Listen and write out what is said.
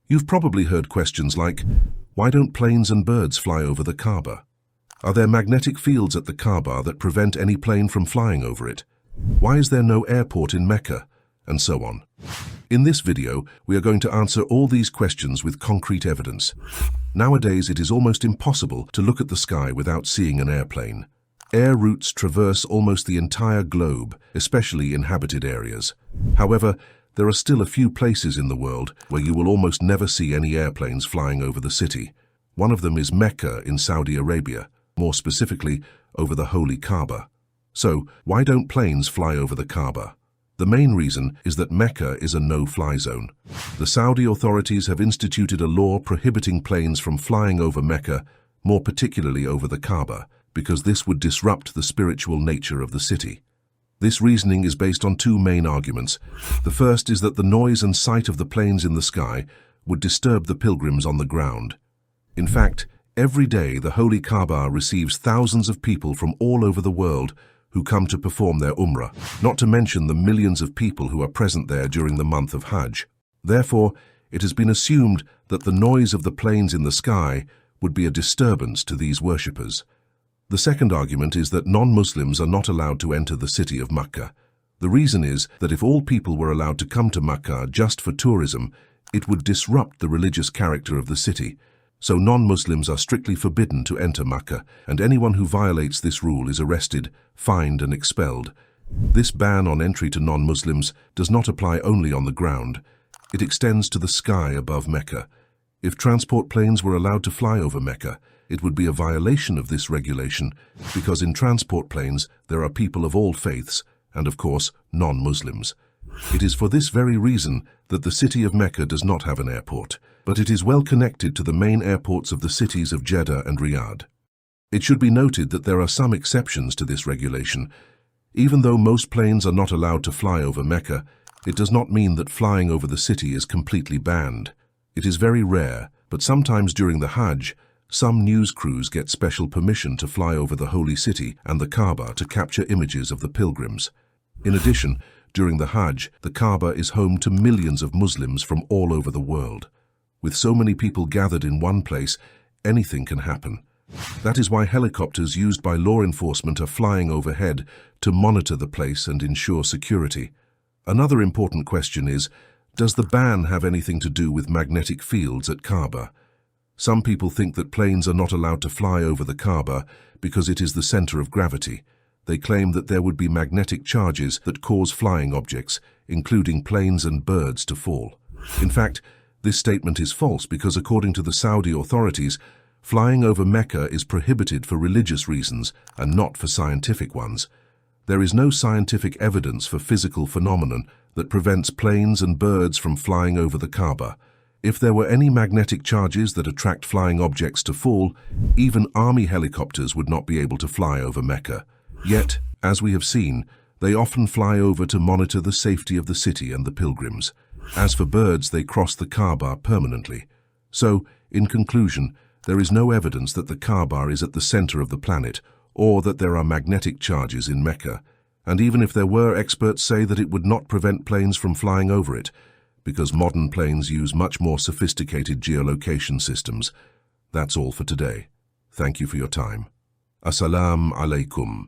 You've probably heard questions like, why don't planes and birds fly over the Kaaba? Are there magnetic fields at the Kaaba that prevent any plane from flying over it? Why is there no airport in Mecca? And so on. In this video, we are going to answer all these questions with concrete evidence. Nowadays, it is almost impossible to look at the sky without seeing an airplane. Air routes traverse almost the entire globe, especially inhabited areas. However, there are still a few places in the world where you will almost never see any airplanes flying over the city. One of them is Mecca in Saudi Arabia, more specifically over the Holy Kaaba. So, why don't planes fly over the Kaaba? The main reason is that Mecca is a no-fly zone. The Saudi authorities have instituted a law prohibiting planes from flying over Mecca, more particularly over the Kaaba, because this would disrupt the spiritual nature of the city. This reasoning is based on two main arguments. The first is that the noise and sight of the planes in the sky would disturb the pilgrims on the ground. In fact, every day the Holy Kaaba receives thousands of people from all over the world who come to perform their Umrah, not to mention the millions of people who are present there during the month of Hajj. Therefore, it has been assumed that the noise of the planes in the sky would be a disturbance to these worshippers. The second argument is that non-Muslims are not allowed to enter the city of Makkah. The reason is that if all people were allowed to come to Makkah just for tourism, it would disrupt the religious character of the city. So non-Muslims are strictly forbidden to enter Makkah, and anyone who violates this rule is arrested, fined and expelled. This ban on entry to non-Muslims does not apply only on the ground. It extends to the sky above Mecca. If transport planes were allowed to fly over Mecca, it would be a violation of this regulation, because in transport planes there are people of all faiths, and of course, non-Muslims. It is for this very reason that the city of Mecca does not have an airport, but it is well connected to the main airports of the cities of Jeddah and Riyadh. It should be noted that there are some exceptions to this regulation. Even though most planes are not allowed to fly over Mecca, it does not mean that flying over the city is completely banned. It is very rare, but sometimes during the Hajj, some news crews get special permission to fly over the holy city and the Kaaba to capture images of the pilgrims. In addition, during the Hajj, the Kaaba is home to millions of Muslims from all over the world. With so many people gathered in one place, anything can happen. That is why helicopters used by law enforcement are flying overhead to monitor the place and ensure security. Another important question is, does the ban have anything to do with magnetic fields at Kaaba? Some people think that planes are not allowed to fly over the Kaaba because it is the center of gravity. They claim that there would be magnetic charges that cause flying objects, including planes and birds, to fall. In fact, this statement is false because according to the Saudi authorities, flying over Mecca is prohibited for religious reasons and not for scientific ones. There is no scientific evidence for physical phenomenon that prevents planes and birds from flying over the Kaaba. If there were any magnetic charges that attract flying objects to fall, even army helicopters would not be able to fly over Mecca. Yet, as we have seen, they often fly over to monitor the safety of the city and the pilgrims. As for birds, they cross the Kaaba permanently. So, in conclusion, there is no evidence that the Kaaba is at the center of the planet, or that there are magnetic charges in Mecca. And even if there were, experts say that it would not prevent planes from flying over it, because modern planes use much more sophisticated geolocation systems. That's all for today. Thank you for your time. Assalamu alaikum.